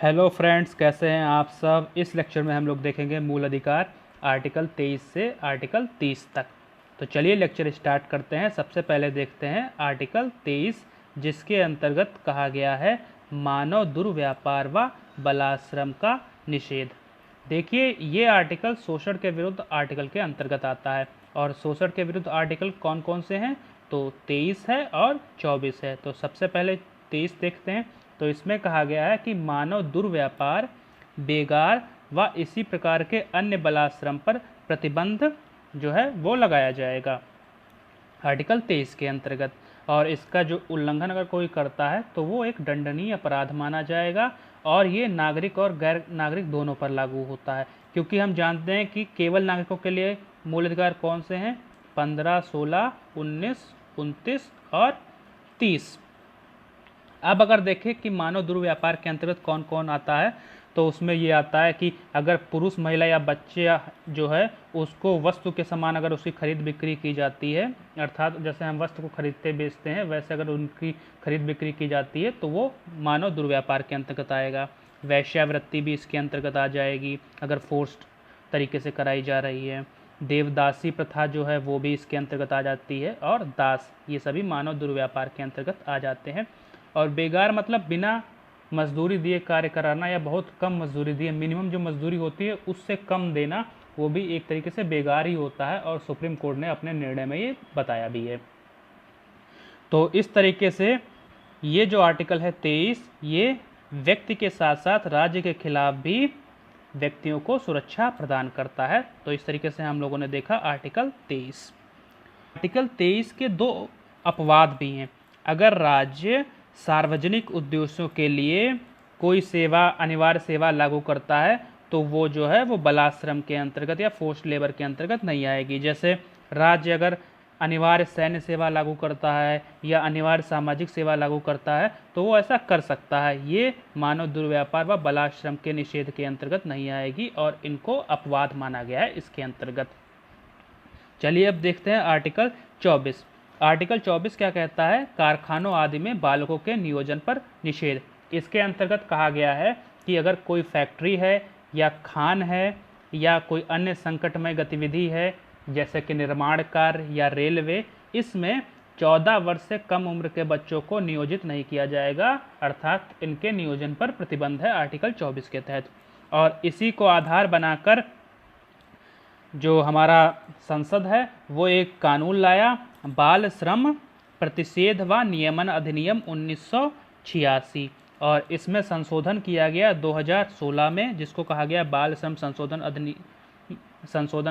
Hello friends, कैसे हैं आप सब। इस लेक्चर में हम लोग देखेंगे मूल अधिकार आर्टिकल 23 से आर्टिकल 30 तक। तो चलिए लेक्चर स्टार्ट करते हैं। सबसे पहले देखते हैं आर्टिकल 23, जिसके अंतर्गत कहा गया है मानव दुर्व्यापार व बलाश्रम का निषेध। देखिए, ये आर्टिकल शोषण के विरुद्ध आर्टिकल के अंतर्गत आता है। और शोषण के विरुद्ध आर्टिकल कौन कौन से हैं? तो 23 है और 24 है। तो सबसे पहले 23 देखते हैं। तो इसमें कहा गया है कि मानव दुर्व्यापार, बेगार व इसी प्रकार के अन्य बलाश्रम पर प्रतिबंध जो है वो लगाया जाएगा आर्टिकल 23 के अंतर्गत। और इसका जो उल्लंघन अगर कोई करता है तो वो एक दंडनीय अपराध माना जाएगा। और ये नागरिक और गैर नागरिक दोनों पर लागू होता है, क्योंकि हम जानते हैं कि केवल नागरिकों के लिए मूल अधिकार कौन से हैं? 15, 16, 19, 29 और 30। अब अगर देखें कि मानव दुर्व्यापार के अंतर्गत कौन कौन आता है, तो उसमें ये आता है कि अगर पुरुष, महिला या बच्चे जो है उसको वस्तु के समान अगर उसकी खरीद बिक्री की जाती है, अर्थात जैसे हम वस्तु को खरीदते बेचते हैं वैसे अगर उनकी खरीद बिक्री की जाती है तो वो मानव दुर्व्यापार के अंतर्गत आएगा। वैश्यावृत्ति भी इसके अंतर्गत आ जाएगी अगर फोर्स्ड तरीके से कराई जा रही है। देवदासी प्रथा जो है वो भी इसके अंतर्गत आ जाती है। और दास, ये सभी मानव दुर्व्यापार के अंतर्गत आ जाते हैं। और बेगार मतलब बिना मजदूरी दिए कार्य कराना या बहुत कम मजदूरी दिए, मिनिमम जो मजदूरी होती है उससे कम देना, वो भी एक तरीके से बेगार ही होता है। और सुप्रीम कोर्ट ने अपने निर्णय में ये बताया भी है। तो इस तरीके से ये जो आर्टिकल है 23, ये व्यक्ति के साथ साथ राज्य के खिलाफ भी व्यक्तियों को सुरक्षा प्रदान करता है। तो इस तरीके से हम लोगों ने देखा आर्टिकल 23। आर्टिकल 23 के दो अपवाद भी हैं। अगर राज्य सार्वजनिक उद्देश्यों के लिए कोई सेवा, अनिवार्य सेवा लागू करता है तो वो जो है वो बलाश्रम के अंतर्गत या फोर्स्ड लेबर के अंतर्गत नहीं आएगी। जैसे राज्य अगर अनिवार्य सैन्य सेवा लागू करता है या अनिवार्य सामाजिक सेवा लागू करता है तो वो ऐसा कर सकता है। ये मानव दुर्व्यापार व बलाश्रम के निषेध के अंतर्गत नहीं आएगी और इनको अपवाद माना गया है इसके अंतर्गत। चलिए अब देखते हैं आर्टिकल 24। आर्टिकल 24 क्या कहता है? कारखानों आदि में बालकों के नियोजन पर निषेध। इसके अंतर्गत कहा गया है कि अगर कोई फैक्ट्री है या खान है या कोई अन्य संकटमय गतिविधि है, जैसे कि निर्माण कार्य या रेलवे, इसमें 14 वर्ष से कम उम्र के बच्चों को नियोजित नहीं किया जाएगा, अर्थात इनके नियोजन पर प्रतिबंध है आर्टिकल 24 के तहत। और इसी को आधार बनाकर जो हमारा संसद है वो एक कानून लाया, बाल श्रम प्रतिषेध व नियमन अधिनियम 1986। और इसमें संशोधन किया गया 2016 में, जिसको कहा गया बाल श्रम संशोधन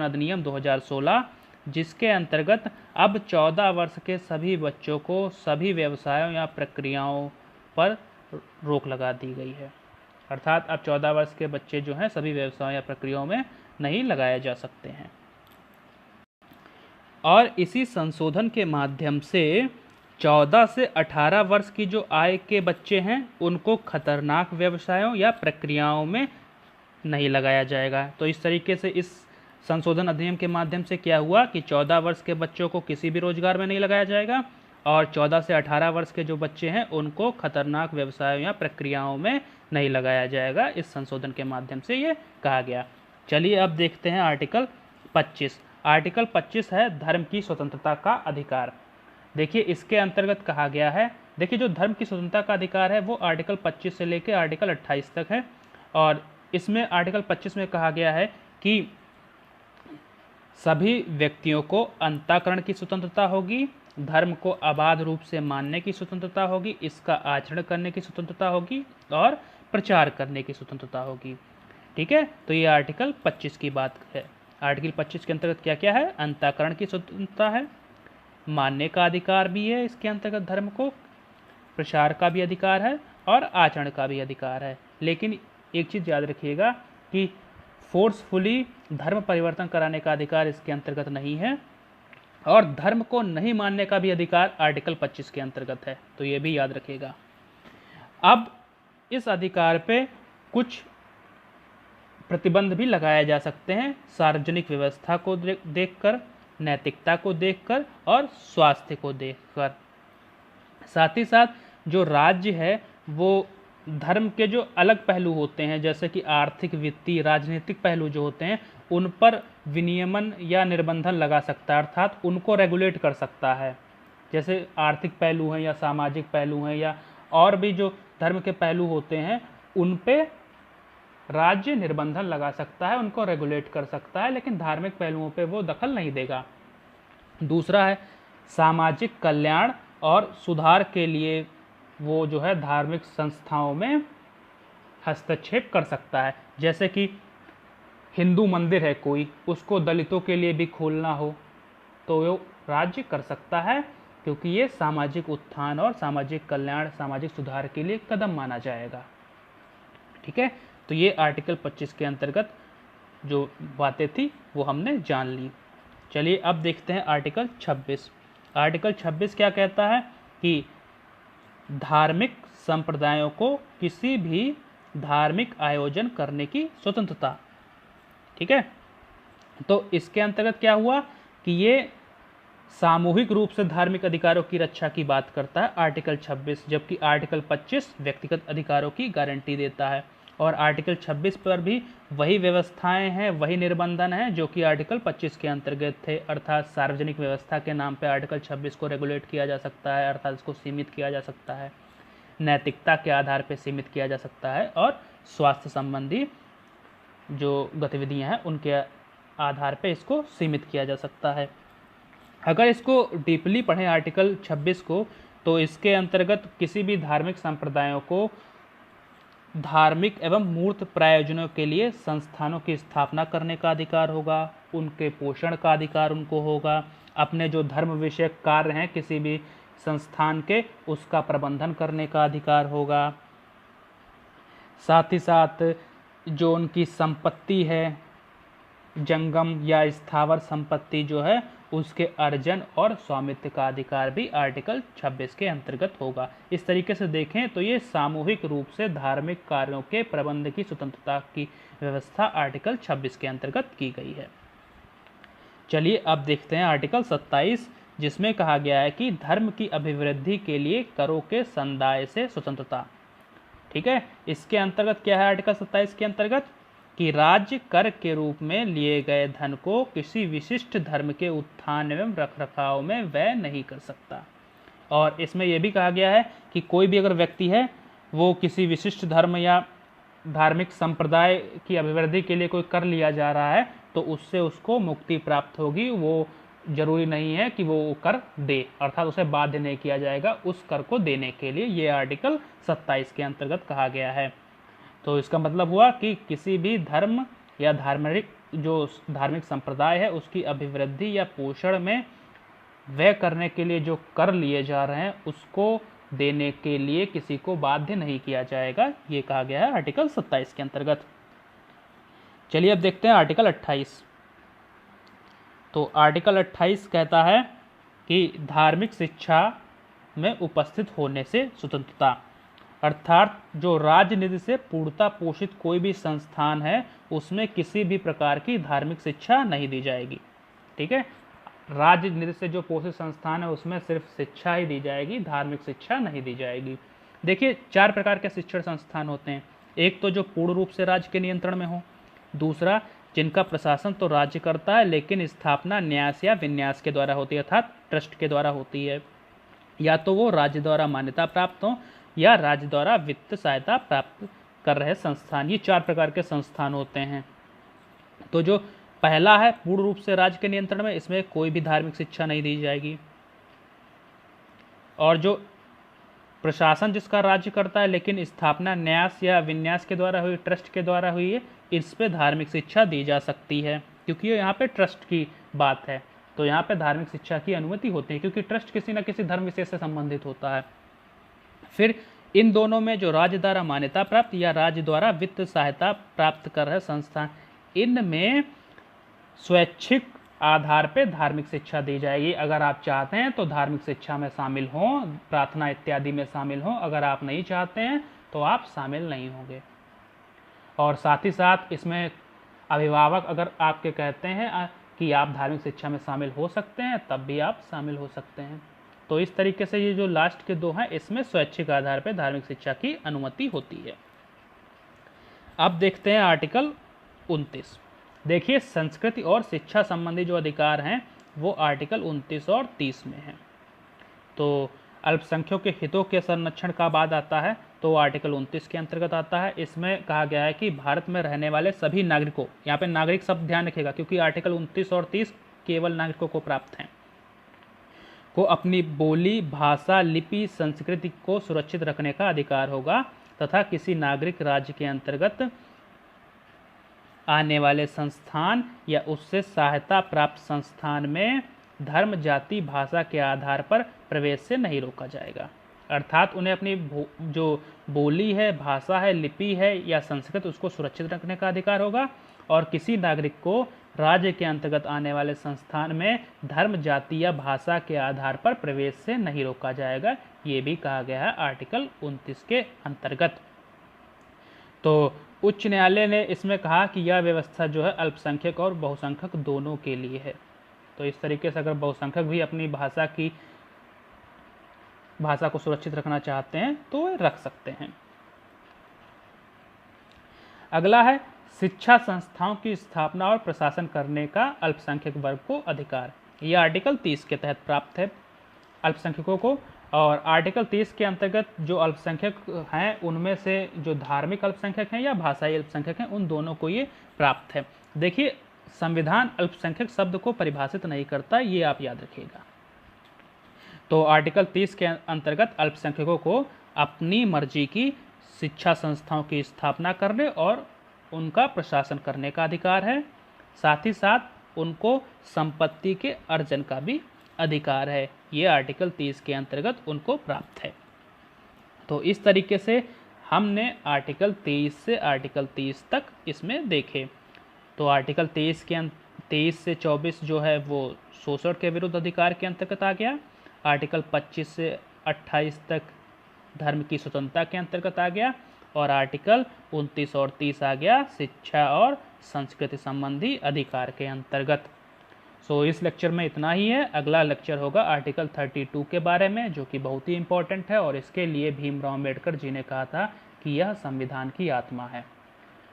अधिनियम 2016, जिसके अंतर्गत अब 14 वर्ष के सभी बच्चों को सभी व्यवसायों या प्रक्रियाओं पर रोक लगा दी गई है। अर्थात अब 14 वर्ष के बच्चे जो हैं सभी व्यवसायों या प्रक्रियाओं में नहीं लगाए जा सकते हैं। और इसी संशोधन के माध्यम से 14 से 18 वर्ष की जो आयु के बच्चे हैं उनको खतरनाक व्यवसायों या प्रक्रियाओं में नहीं लगाया जाएगा। तो इस तरीके से इस संशोधन अधिनियम के माध्यम से क्या हुआ कि 14 वर्ष के बच्चों को किसी भी रोजगार में नहीं लगाया जाएगा और 14 से 18 वर्ष के जो बच्चे हैं उनको खतरनाक व्यवसायों या प्रक्रियाओं में नहीं लगाया जाएगा। इस संशोधन के माध्यम से ये कहा गया। चलिए अब देखते हैं आर्टिकल 25। आर्टिकल 25 है धर्म की स्वतंत्रता का अधिकार। देखिए, इसके अंतर्गत कहा गया है, देखिए जो धर्म की स्वतंत्रता का अधिकार है वो आर्टिकल 25 से लेकर आर्टिकल 28 तक है। और इसमें आर्टिकल 25 में कहा गया है कि सभी व्यक्तियों को अंतःकरण की स्वतंत्रता होगी, धर्म को अबाध रूप से मानने की स्वतंत्रता होगी, इसका आचरण करने की स्वतंत्रता होगी और प्रचार करने की स्वतंत्रता होगी। ठीक है, तो ये आर्टिकल 25 की बात है। आर्टिकल 25 के अंतर्गत क्या क्या है? अंतःकरण की स्वतंत्रता है, मानने का अधिकार भी है इसके अंतर्गत धर्म को, प्रचार का भी अधिकार है और आचरण का भी अधिकार है। लेकिन एक चीज़ याद रखिएगा कि फोर्सफुली धर्म परिवर्तन कराने का अधिकार इसके अंतर्गत नहीं है और धर्म को नहीं मानने का भी अधिकार आर्टिकल 25 के अंतर्गत है। तो ये भी याद रखिएगा। अब इस अधिकार पे कुछ प्रतिबंध भी लगाए जा सकते हैं, सार्वजनिक व्यवस्था को देखकर, नैतिकता को देखकर और स्वास्थ्य को देखकर। साथ ही साथ जो राज्य है वो धर्म के जो अलग पहलू होते हैं जैसे कि आर्थिक, वित्तीय, राजनीतिक पहलू जो होते हैं उन पर विनियमन या निर्बंधन लगा सकता है, अर्थात उनको रेगुलेट कर सकता है। जैसे आर्थिक पहलू हैं या सामाजिक पहलू हैं या और भी जो धर्म के पहलू होते हैं उन पे राज्य निर्बंधन लगा सकता है, उनको रेगुलेट कर सकता है, लेकिन धार्मिक पहलुओं पे वो दखल नहीं देगा। दूसरा है सामाजिक कल्याण और सुधार के लिए वो जो है धार्मिक संस्थाओं में हस्तक्षेप कर सकता है। जैसे कि हिंदू मंदिर है कोई, उसको दलितों के लिए भी खोलना हो तो वो राज्य कर सकता है, क्योंकि ये सामाजिक उत्थान और सामाजिक कल्याण, सामाजिक सुधार के लिए कदम माना जाएगा। ठीक है, तो ये आर्टिकल 25 के अंतर्गत जो बातें थी वो हमने जान ली। चलिए अब देखते हैं आर्टिकल 26। आर्टिकल 26 क्या कहता है कि धार्मिक संप्रदायों को किसी भी धार्मिक आयोजन करने की स्वतंत्रता। ठीक है, तो इसके अंतर्गत क्या हुआ कि ये सामूहिक रूप से धार्मिक अधिकारों की रक्षा की बात करता है आर्टिकल 26, जबकि आर्टिकल 25 व्यक्तिगत अधिकारों की गारंटी देता है। और आर्टिकल 26 पर भी वही व्यवस्थाएं हैं, वही निर्बंधन हैं जो कि आर्टिकल 25 के अंतर्गत थे, अर्थात सार्वजनिक व्यवस्था के नाम पर आर्टिकल 26 को रेगुलेट किया जा सकता है, अर्थात इसको सीमित किया जा सकता है, नैतिकता के आधार पर सीमित किया जा सकता है, और स्वास्थ्य संबंधी जो गतिविधियां हैं उनके आधार पर इसको सीमित किया जा सकता है। अगर इसको डीपली पढ़ें आर्टिकल 26 को, तो इसके अंतर्गत किसी भी धार्मिक संप्रदायों को धार्मिक एवं मूर्त प्रयोजनों के लिए संस्थानों की स्थापना करने का अधिकार होगा, उनके पोषण का अधिकार उनको होगा, अपने जो धर्म विषयक कार्य हैं किसी भी संस्थान के उसका प्रबंधन करने का अधिकार होगा। साथ ही साथ जो उनकी संपत्ति है, जंगम या स्थावर संपत्ति जो है उसके अर्जन और स्वामित्व का अधिकार भी आर्टिकल 26 के अंतर्गत होगा। इस तरीके से देखें तो ये सामूहिक रूप से धार्मिक कार्यों के प्रबंध की स्वतंत्रता की व्यवस्था आर्टिकल 26 के अंतर्गत की गई है। चलिए अब देखते हैं आर्टिकल 27, जिसमें कहा गया है कि धर्म की अभिवृद्धि के लिए करों के संदाय से स्वतंत्रता। ठीक है, इसके अंतर्गत क्या है आर्टिकल 27 के अंतर्गत कि राज्य कर के रूप में लिए गए धन को किसी विशिष्ट धर्म के उत्थान एवं रखरखाव में व्यय नहीं कर सकता। और इसमें यह भी कहा गया है कि कोई भी अगर व्यक्ति है वो किसी विशिष्ट धर्म या धार्मिक संप्रदाय की अभिवृद्धि के लिए कोई कर लिया जा रहा है तो उससे उसको मुक्ति प्राप्त होगी, वो जरूरी नहीं है कि वो कर दे, अर्थात उसे बाध्य नहीं किया जाएगा उस कर को देने के लिए। ये आर्टिकल 27 के अंतर्गत कहा गया है। तो इसका मतलब हुआ कि किसी भी धर्म या धार्मिक संप्रदाय है उसकी अभिवृद्धि या पोषण में व्यय करने के लिए जो कर लिए जा रहे हैं उसको देने के लिए किसी को बाध्य नहीं किया जाएगा, ये कहा गया है आर्टिकल 27 के अंतर्गत। चलिए अब देखते हैं आर्टिकल 28। तो आर्टिकल 28 कहता है कि धार्मिक शिक्षा में उपस्थित होने से स्वतंत्रता, अर्थात जो राजनीति से पूर्णता पोषित कोई भी संस्थान है उसमें किसी भी प्रकार की धार्मिक शिक्षा नहीं दी जाएगी। ठीक है, राजनीति से जो पोषित संस्थान है उसमें सिर्फ शिक्षा ही दी जाएगी, धार्मिक शिक्षा नहीं दी जाएगी। देखिए 4 प्रकार के शिक्षण संस्थान होते हैं। एक तो जो पूर्ण रूप से राज्य के नियंत्रण में हो, दूसरा जिनका प्रशासन तो राज्य करता है लेकिन स्थापना न्यास या विन्यास के द्वारा होती है, अर्थात ट्रस्ट के द्वारा होती है, या तो वो राज्य द्वारा मान्यता प्राप्त हो या राज्य द्वारा वित्त सहायता प्राप्त कर रहे संस्थान। ये 4 प्रकार के संस्थान होते हैं। तो जो पहला है पूर्ण रूप से राज्य के नियंत्रण में, इसमें कोई भी धार्मिक शिक्षा नहीं दी जाएगी। और जो प्रशासन जिसका राज्य करता है लेकिन स्थापना न्यास या विन्यास के द्वारा हुई, ट्रस्ट के द्वारा हुई है, इस पे धार्मिक शिक्षा दी जा सकती है, क्योंकि यहाँ पे ट्रस्ट की बात है तो यहाँ पे धार्मिक शिक्षा की अनुमति होती है, क्योंकि ट्रस्ट किसी न किसी धर्म विशेष से संबंधित होता है। फिर इन दोनों में जो राज्य द्वारा मान्यता प्राप्त या राज्य द्वारा वित्त सहायता प्राप्त कर रहे संस्थान, इनमें स्वैच्छिक आधार पर धार्मिक शिक्षा दी जाएगी। अगर आप चाहते हैं तो धार्मिक शिक्षा में शामिल हों, प्रार्थना इत्यादि में शामिल हों, अगर आप नहीं चाहते हैं तो आप शामिल नहीं होंगे। और साथ ही साथ इसमें अभिभावक अगर आपके कहते हैं कि आप धार्मिक शिक्षा में शामिल हो सकते हैं तब भी आप शामिल हो सकते हैं। तो इस तरीके से ये जो लास्ट के 2 हैं इसमें स्वैच्छिक आधार पर धार्मिक शिक्षा की अनुमति होती है। अब देखते हैं आर्टिकल 29। देखिए, संस्कृति और शिक्षा संबंधी जो अधिकार हैं वो आर्टिकल 29 और 30 में हैं। तो अल्पसंख्यकों के हितों के संरक्षण का बाद आता है तो आर्टिकल 29 के अंतर्गत आता है। इसमें कहा गया है कि भारत में रहने वाले सभी नागरिकों, यहाँ पे नागरिक शब्द ध्यान रखिएगा क्योंकि आर्टिकल 29 और 30 केवल नागरिकों को प्राप्त हैं, को अपनी बोली, भाषा, लिपि, संस्कृति को सुरक्षित रखने का अधिकार होगा तथा किसी नागरिक राज्य के अंतर्गत आने वाले संस्थान या उससे सहायता प्राप्त संस्थान में धर्म, जाति, भाषा के आधार पर प्रवेश से नहीं रोका जाएगा। अर्थात उन्हें अपनी जो बोली है, भाषा है, लिपि है या संस्कृत उसको सुरक्षित रखने का अधिकार होगा और किसी नागरिक को राज्य के अंतर्गत आने वाले संस्थान में धर्म, जाति या भाषा के आधार पर प्रवेश से नहीं रोका जाएगा। ये भी कहा गया है आर्टिकल 29 के अंतर्गत। तो उच्च न्यायालय ने इसमें कहा कि यह व्यवस्था जो है अल्पसंख्यक और बहुसंख्यक दोनों के लिए है। तो इस तरीके से अगर बहुसंख्यक भी अपनी भाषा को सुरक्षित रखना चाहते हैं तो वे रख सकते हैं। अगला है शिक्षा संस्थाओं की स्थापना और प्रशासन करने का अल्पसंख्यक वर्ग को अधिकार। यह आर्टिकल 30 के तहत प्राप्त है अल्पसंख्यकों को। और आर्टिकल 30 के अंतर्गत जो अल्पसंख्यक हैं उनमें से जो धार्मिक अल्पसंख्यक हैं या भाषाई अल्पसंख्यक हैं उन दोनों को ये प्राप्त है। देखिए, संविधान अल्पसंख्यक शब्द को परिभाषित नहीं करता, ये आप याद रखिएगा। तो आर्टिकल 30 के अंतर्गत अल्पसंख्यकों को अपनी मर्जी की शिक्षा संस्थाओं की स्थापना करने और उनका प्रशासन करने का अधिकार है। साथ ही साथ उनको संपत्ति के अर्जन का भी अधिकार है। ये आर्टिकल 30 के अंतर्गत उनको प्राप्त है। तो इस तरीके से हमने आर्टिकल 23 से आर्टिकल 30 तक इसमें देखे। तो आर्टिकल 23 से 24 जो है वो शोषण के विरुद्ध अधिकार के अंतर्गत आ गया। आर्टिकल 25 से 28 तक धर्म की स्वतंत्रता के अंतर्गत आ गया और आर्टिकल 29 और 30 आ गया शिक्षा और संस्कृति संबंधी अधिकार के अंतर्गत। सो इस लेक्चर में इतना ही है। अगला लेक्चर होगा आर्टिकल 32 के बारे में, जो कि बहुत ही इंपॉर्टेंट है और इसके लिए भीमराव अम्बेडकर जी ने कहा था कि यह संविधान की आत्मा है।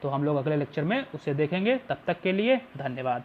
तो हम लोग अगले लेक्चर में उसे देखेंगे। तब तक के लिए धन्यवाद।